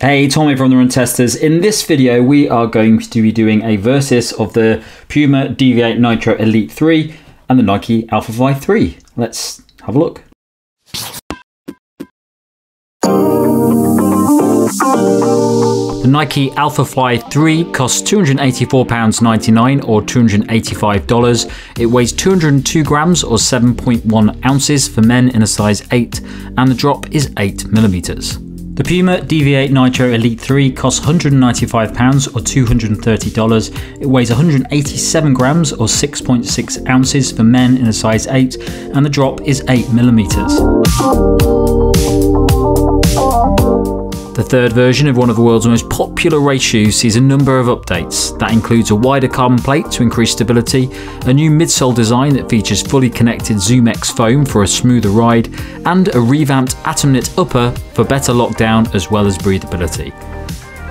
Hey, Tommy from the Run Testers. In this video, we are going to be doing a versus of the Puma Deviate Nitro Elite 3 and the Nike Alphafly 3. Let's have a look. The Nike Alphafly 3 costs £284.99 or $285. It weighs 202 grams or 7.1 ounces for men in a size 8, and the drop is 8mm. The Puma Deviate Nitro Elite 3 costs £195 or $230. It weighs 187 grams or 6.6 ounces for men in a size 8, and the drop is 8mm. The third version of one of the world's most popular race shoes sees a number of updates. That includes a wider carbon plate to increase stability, a new midsole design that features fully connected ZoomX foam for a smoother ride, and a revamped AtomKnit upper for better lockdown as well as breathability.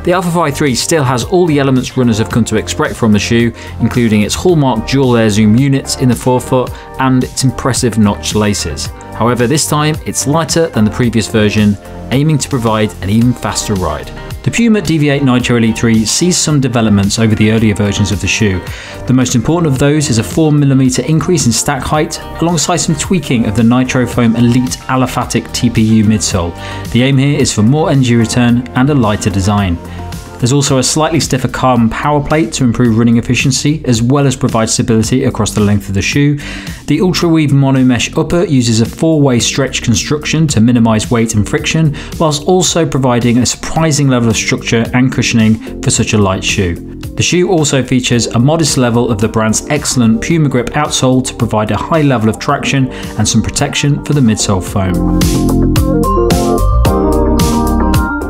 The Alphafly 3 still has all the elements runners have come to expect from the shoe, including its hallmark dual air zoom units in the forefoot and its impressive notch laces. However, this time it's lighter than the previous version, aiming to provide an even faster ride. The Puma Deviate Nitro Elite 3 sees some developments over the earlier versions of the shoe. The most important of those is a 4mm increase in stack height, alongside some tweaking of the Nitrofoam Elite Aliphatic TPU midsole. The aim here is for more energy return and a lighter design. There's also a slightly stiffer carbon power plate to improve running efficiency, as well as provide stability across the length of the shoe. The Ultra Weave Mono Mesh upper uses a 4-way stretch construction to minimise weight and friction, whilst also providing a surprising level of structure and cushioning for such a light shoe. The shoe also features a modest level of the brand's excellent Puma Grip outsole to provide a high level of traction and some protection for the midsole foam.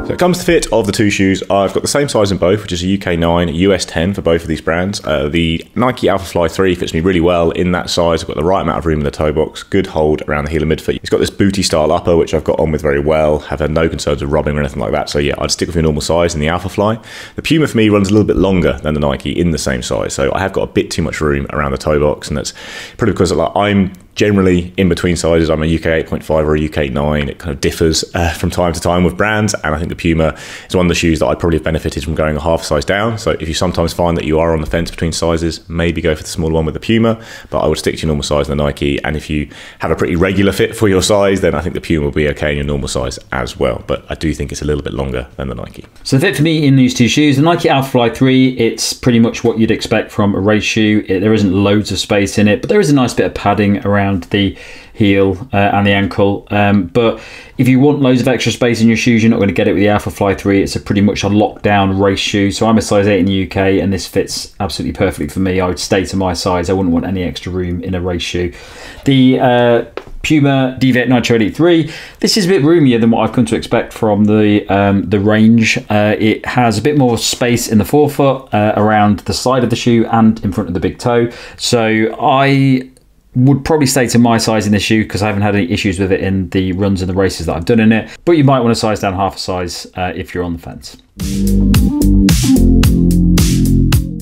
So it comes to fit of the two shoes. I've got the same size in both, which is a UK 9, US 10 for both of these brands. The Nike Alphafly 3 fits me really well in that size. I've got the right amount of room in the toe box, good hold around the heel and midfoot. It's got this booty style upper, which I've got on with very well, have had no concerns with rubbing or anything like that. So yeah, I'd stick with your normal size in the Alphafly. The Puma for me runs a little bit longer than the Nike in the same size. So I have got a bit too much room around the toe box, and that's probably because I'm generally in between sizes. I'm a UK 8.5 or a UK 9. It kind of differs from time to time with brands, and I think the Puma is one of the shoes that I'd probably have benefited from going a half size down. So if you sometimes find that you are on the fence between sizes, maybe go for the smaller one with the Puma, but I would stick to your normal size in the Nike. And if you have a pretty regular fit for your size, then I think the Puma will be okay in your normal size as well. But I do think it's a little bit longer than the Nike. So the fit for me in these two shoes, the Nike Alphafly 3, it's pretty much what you'd expect from a race shoe. There isn't loads of space in it, but there is a nice bit of padding around the heel and the ankle, but if you want loads of extra space in your shoes, you're not going to get it with the Alphafly 3. It's pretty much a lockdown race shoe. So I'm a size 8 in the UK, and this fits absolutely perfectly for me. I would stay to my size. I wouldn't want any extra room in a race shoe. The Puma Deviate Nitro Elite 3, this is a bit roomier than what I've come to expect from the range. It has a bit more space in the forefoot, around the side of the shoe and in front of the big toe. So I would probably stay to my size in this shoe because I haven't had any issues with it in the runs and the races that I've done in it, but you might want to size down half a size if you're on the fence.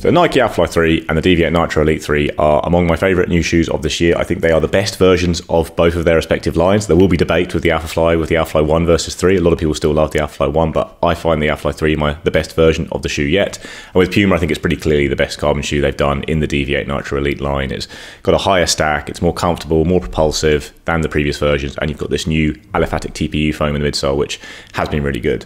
The Nike Alphafly 3 and the Deviate Nitro Elite 3 are among my favourite new shoes of this year. I think they are the best versions of both of their respective lines. There will be debate with the Alphafly 1 versus 3. A lot of people still love the Alphafly 1, but I find the Alphafly 3 the best version of the shoe yet. And with Puma, I think it's pretty clearly the best carbon shoe they've done in the Deviate Nitro Elite line. It's got a higher stack, it's more comfortable, more propulsive than the previous versions, and you've got this new Aliphatic TPU foam in the midsole, which has been really good.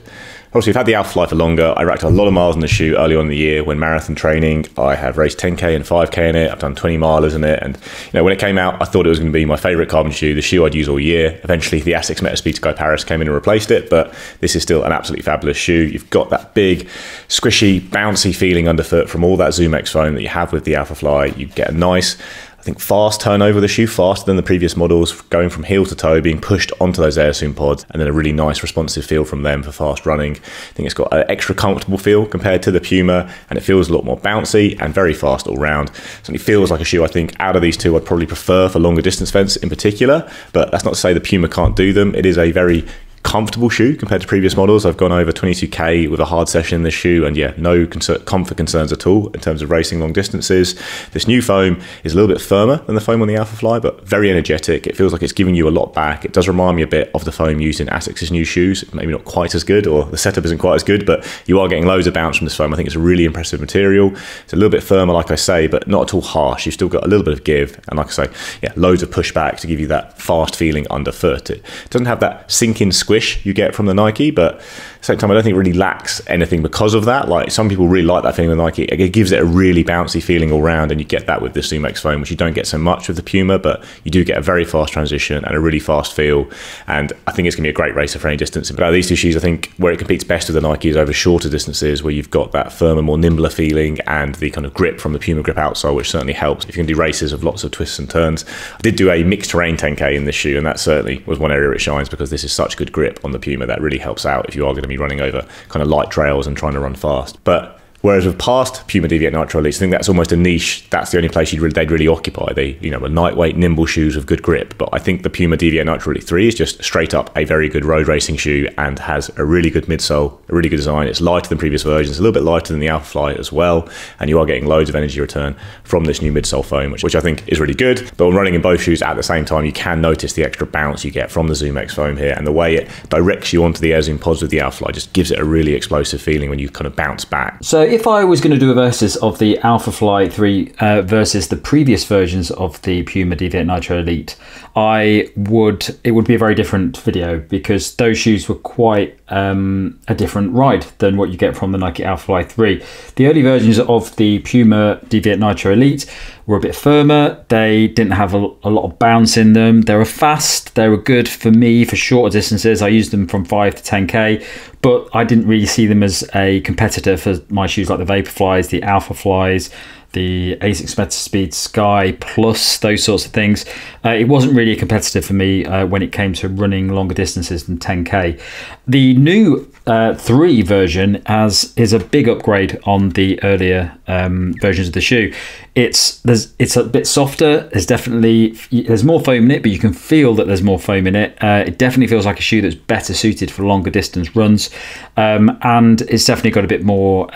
Obviously, we've had the Alphafly for longer. I racked a lot of miles in the shoe early on in the year when marathon training. I have raced 10K and 5K in it. I've done 20 milers in it. And when it came out, I thought it was going to be my favourite carbon shoe, the shoe I'd use all year. Eventually, the Asics Metaspeed Sky Paris came in and replaced it, but this is still an absolutely fabulous shoe. You've got that big, squishy, bouncy feeling underfoot from all that ZoomX foam that you have with the Alphafly. You get a nice, I think, fast turnover of the shoe, faster than the previous models, going from heel to toe, being pushed onto those air zoom pods, and then a really nice responsive feel from them for fast running. I think it's got an extra comfortable feel compared to the Puma, and it feels a lot more bouncy and very fast all round. Certainly feels like a shoe I think out of these two I'd probably prefer for longer distance events in particular, but that's not to say the Puma can't do them. It is a very comfortable shoe compared to previous models. I've gone over 22k with a hard session in this shoe, and yeah, no comfort concerns at all in terms of racing long distances. This new foam is a little bit firmer than the foam on the Alphafly, but very energetic. It feels like it's giving you a lot back. It does remind me a bit of the foam used in Asics's new shoes. Maybe not quite as good, or the setup isn't quite as good, but you are getting loads of bounce from this foam. I think it's a really impressive material. It's a little bit firmer, like I say, but not at all harsh. You've still got a little bit of give, and like I say, yeah, loads of pushback to give you that fast feeling underfoot. It doesn't have that sink-in squish you get from the Nike, but at the same time, I don't think it really lacks anything because of that. Like, some people really like that feeling with Nike. It gives it a really bouncy feeling all round, and you get that with the ZoomX foam, which you don't get so much with the Puma, but you do get a very fast transition and a really fast feel. And I think it's going to be a great racer for any distance. But out of these two shoes, I think where it competes best with the Nike is over shorter distances, where you've got that firmer, more nimbler feeling and the kind of grip from the Puma grip outsole, which certainly helps if you can do races of lots of twists and turns. I did do a mixed terrain 10k in this shoe, and that certainly was one area it shines, because this is such good grip on the Puma that really helps out if you are going to be running over kind of light trails and trying to run fast. But whereas with past Puma Deviate Nitro Elites, I think that's almost a niche. That's the only place they'd really occupy. They, you know, are lightweight, nimble shoes with good grip. But I think the Puma Deviate Nitro Elite 3 is just straight up a very good road racing shoe and has a really good midsole, a really good design. It's lighter than previous versions, a little bit lighter than the Alphafly as well. And you are getting loads of energy return from this new midsole foam, which I think is really good. But when running in both shoes at the same time, you can notice the extra bounce you get from the ZoomX foam here, and the way it directs you onto the Air Zoom pods with the Alphafly just gives it a really explosive feeling when you kind of bounce back. So if I was going to do a versus of the Alphafly 3 versus the previous versions of the Puma Deviate Nitro Elite, it would be a very different video, because those shoes were quite a different ride than what you get from the Nike Alphafly 3. The early versions of the Puma Deviate Nitro Elite were a bit firmer. They didn't have a lot of bounce in them. They were fast. They were good for me for shorter distances. I used them from 5 to 10k, but I didn't really see them as a competitor for my shoes like the Vaporflies, the Alphaflys, the Asics Metaspeed Sky Plus, those sorts of things. It wasn't really a competitor for me when it came to running longer distances than 10k. The new 3 version is a big upgrade on the earlier versions of the shoe. It's a bit softer. There's more foam in it, but you can feel that there's more foam in it. It definitely feels like a shoe that's better suited for longer distance runs, and it's definitely got a bit more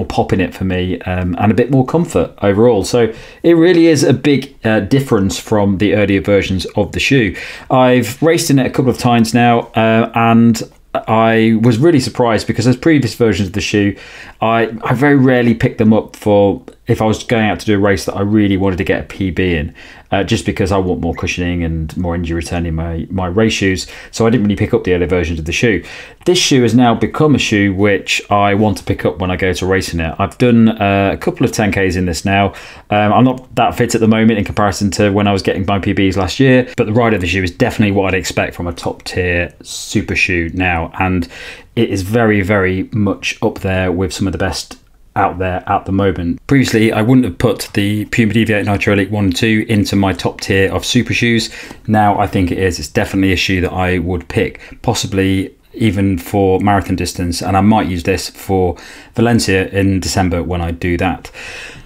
pop in it for me, and a bit more comfort overall. So it really is a big difference from the earlier versions of the shoe. I've raced in it a couple of times now, and I was really surprised, because as previous versions of the shoe, I very rarely picked them up for if I was going out to do a race that I really wanted to get a PB in, just because I want more cushioning and more energy return in my race shoes. So I didn't really pick up the earlier versions of the shoe. This shoe has now become a shoe which I want to pick up when I go to race in it. I've done a couple of 10Ks in this now. I'm not that fit at the moment in comparison to when I was getting my PBs last year, but the ride of the shoe is definitely what I'd expect from a top tier super shoe now. And it is very, very much up there with some of the best out there at the moment. Previously, I wouldn't have put the Puma Deviate Nitro Elite 1 and 2 into my top tier of super shoes. Now I think it is. It's definitely a shoe that I would pick, possibly even for marathon distance, and I might use this for Valencia in December when I do that.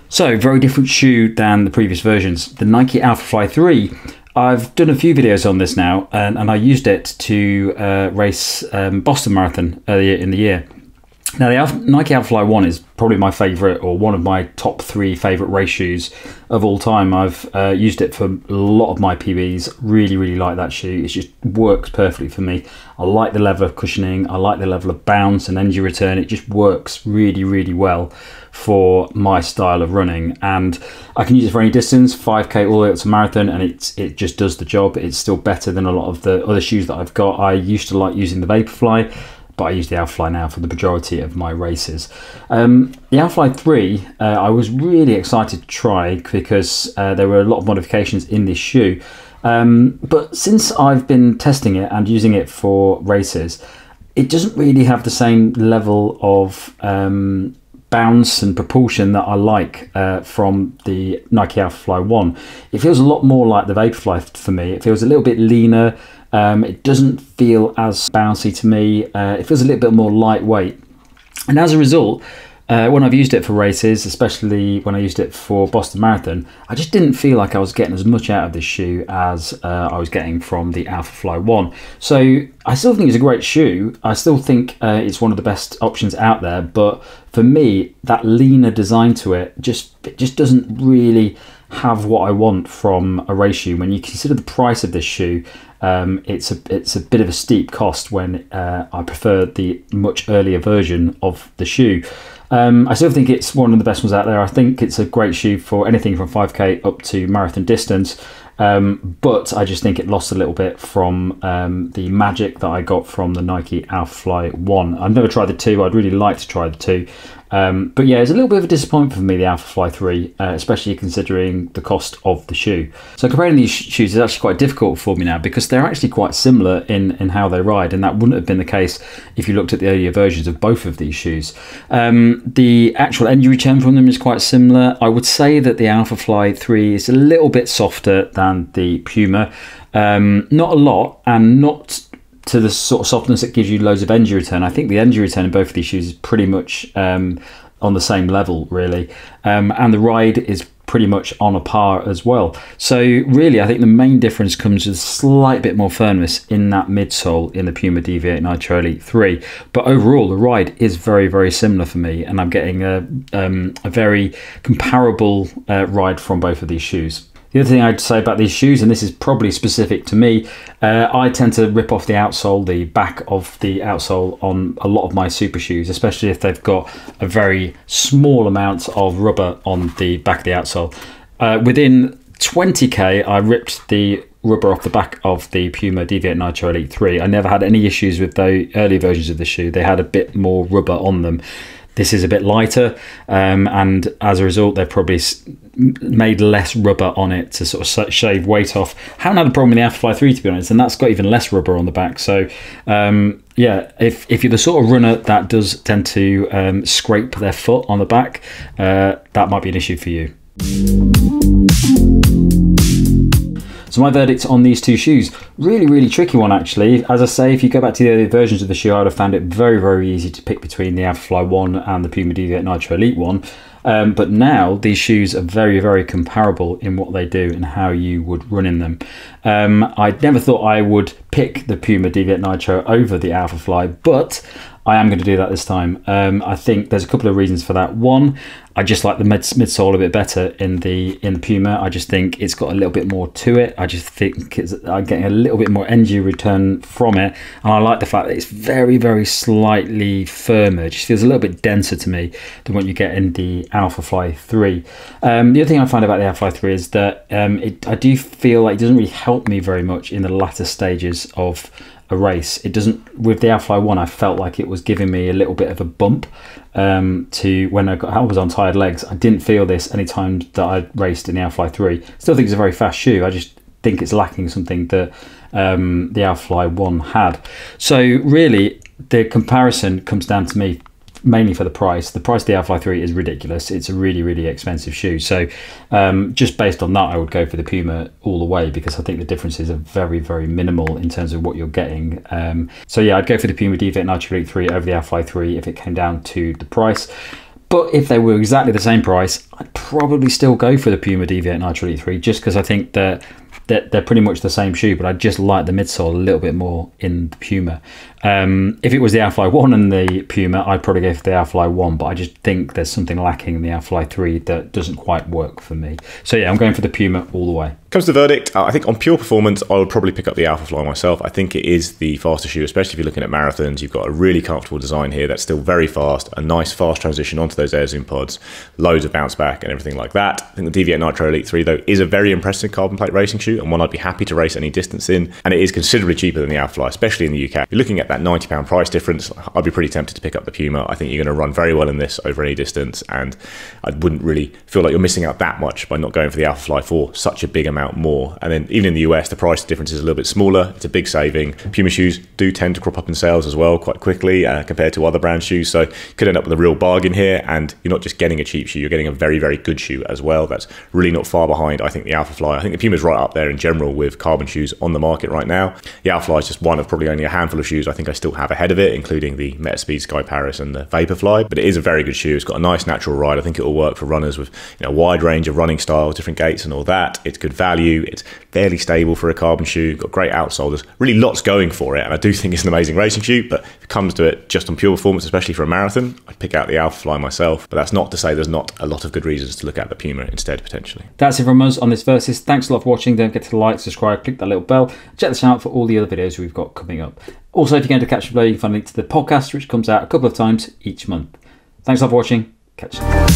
So, very different shoe than the previous versions. The Nike Alphafly 3, I've done a few videos on this now, and I used it to race Boston Marathon earlier in the year. Now, the Nike Alphafly 1 is probably my favourite, or one of my top 3 favourite race shoes of all time. I've used it for a lot of my PBs. Really, really like that shoe. It just works perfectly for me. I like the level of cushioning. I like the level of bounce and energy return. It just works really, really well for my style of running. And I can use it for any distance, 5K all the way up to marathon, and it just does the job. It's still better than a lot of the other shoes that I've got. I used to like using the Vaporfly, but I use the Alphafly now for the majority of my races. The Alphafly 3, I was really excited to try because there were a lot of modifications in this shoe. But since I've been testing it and using it for races, it doesn't really have the same level of bounce and propulsion that I like from the Nike Alphafly 1. It feels a lot more like the Vaporfly for me. It feels a little bit leaner. It doesn't feel as bouncy to me. It feels a little bit more lightweight. And as a result, when I've used it for races, especially when I used it for Boston Marathon, I just didn't feel like I was getting as much out of this shoe as I was getting from the Alphafly 1. So I still think it's a great shoe. I still think it's one of the best options out there, but for me, that leaner design to it just doesn't really have what I want from a race shoe. When you consider the price of this shoe, it's a bit of a steep cost when I prefer the much earlier version of the shoe. I still think it's one of the best ones out there. I think it's a great shoe for anything from 5K up to marathon distance. But I just think it lost a little bit from the magic that I got from the Nike Alphafly 1. I've never tried the 2. I'd really like to try the 2. But yeah, it's a little bit of a disappointment for me, the Alphafly 3, especially considering the cost of the shoe. So comparing these shoes is actually quite difficult for me now because they're actually quite similar in how they ride, and that wouldn't have been the case if you looked at the earlier versions of both of these shoes. The actual energy return from them is quite similar. I would say that the Alphafly 3 is a little bit softer than the Puma. Not a lot, and not to the sort of softness that gives you loads of energy return. I think the energy return in both of these shoes is pretty much on the same level, really. And the ride is pretty much on a par as well. So really, I think the main difference comes with a slight bit more firmness in that midsole in the Puma Deviate Nitro Elite 3. But overall, the ride is very, very similar for me, and I'm getting a very comparable ride from both of these shoes. The other thing I'd say about these shoes, and this is probably specific to me, I tend to rip off the outsole, the back of the outsole on a lot of my super shoes, especially if they've got a very small amount of rubber on the back of the outsole. Within 20k, I ripped the rubber off the back of the Puma Deviate Nitro Elite 3. I never had any issues with the early versions of the shoe. They had a bit more rubber on them. This is a bit lighter, and as a result, they've probably made less rubber on it to sort of shave weight off. Haven't had a problem with the Alphafly 3, to be honest, and that's got even less rubber on the back. So yeah, if you're the sort of runner that does tend to scrape their foot on the back, that might be an issue for you. So my verdict on these two shoes, really, really tricky one actually. As I say, if you go back to the earlier versions of the shoe, I would have found it very, very easy to pick between the Alphafly 1 and the Puma Deviate Nitro Elite 1. But now these shoes are very, very comparable in what they do and how you would run in them. I never thought I would pick the Puma Deviate Nitro over the Alphafly, but I am going to do that this time. I think there's a couple of reasons for that. One, I just like the midsole a bit better in the Puma. I just think it's got a little bit more to it. I just think I'm getting a little bit more energy return from it, and I like the fact that it's very, very slightly firmer. It just feels a little bit denser to me than what you get in the Alphafly 3. The other thing I find about the Alphafly 3 is that I do feel like it doesn't really help me very much in the latter stages of a race. It doesn't. With the Alphafly 1, I felt like it was giving me a little bit of a bump to when I was on tired legs. I didn't feel this any time that I raced in the Alphafly 3. Still think it's a very fast shoe. I just think it's lacking something that the Alphafly 1 had. So really, the comparison comes down to me mainly for the price. The price of the Alphafly 3 is ridiculous. It's a really, really expensive shoe. So just based on that, I would go for the Puma all the way, because I think the differences are very, very minimal in terms of what you're getting. So yeah, I'd go for the Puma Deviate Nitro Elite 3 over the Alphafly 3 if it came down to the price. But if they were exactly the same price, I'd probably still go for the Puma Deviate Nitro Elite 3, just because I think that they're pretty much the same shoe, but I just like the midsole a little bit more in the Puma. If it was the Alphafly 1 and the Puma, I'd probably go for the Alphafly 1, but I just think there's something lacking in the Alphafly 3 that doesn't quite work for me. So yeah, I'm going for the Puma all the way. Comes to the verdict, I think on pure performance, I would probably pick up the Alphafly myself. I think it is the faster shoe, especially if you're looking at marathons. You've got a really comfortable design here that's still very fast, a nice fast transition onto those Air Zoom pods, loads of bounce back and everything like that. I think the Deviate Nitro Elite 3 though is a very impressive carbon plate racing shoe, and one I'd be happy to race any distance in, and it is considerably cheaper than the Alphafly, especially in the UK. If you're looking at that £90 price difference, I'd be pretty tempted to pick up the Puma. I think you're going to run very well in this over any distance, and I wouldn't really feel like you're missing out that much by not going for the Alphafly for such a big amount more. And then even in the US, the price difference is a little bit smaller. It's a big saving. Puma shoes do tend to crop up in sales as well quite quickly compared to other brand shoes, so you could end up with a real bargain here, and you're not just getting a cheap shoe, you're getting a very, very good shoe as well. That's really not far behind, I think, the Alphafly. I think the Puma's right up there in general with carbon shoes on the market right now. The Alphafly is just one of probably only a handful of shoes I think think I still have ahead of it, including the Metaspeed Sky Paris and the Vaporfly. But it is a very good shoe. It's got a nice natural ride. I think it will work for runners with a wide range of running styles, different gaits and all that. It's good value. It's fairly stable for a carbon shoe. Got great outsole. There's really lots going for it, and I do think it's an amazing racing shoe. But if it comes to it just on pure performance, especially for a marathon, I'd pick out the Alphafly myself. But that's not to say there's not a lot of good reasons to look at the Puma instead, potentially. That's it from us on this Versus. Thanks a lot for watching. Don't forget to like, subscribe, click that little bell. Check this out for all the other videos we've got coming up. Also, if you're going to catch up below, you can find a link to the podcast, which comes out a couple of times each month. Thanks a lot for watching. Catch you.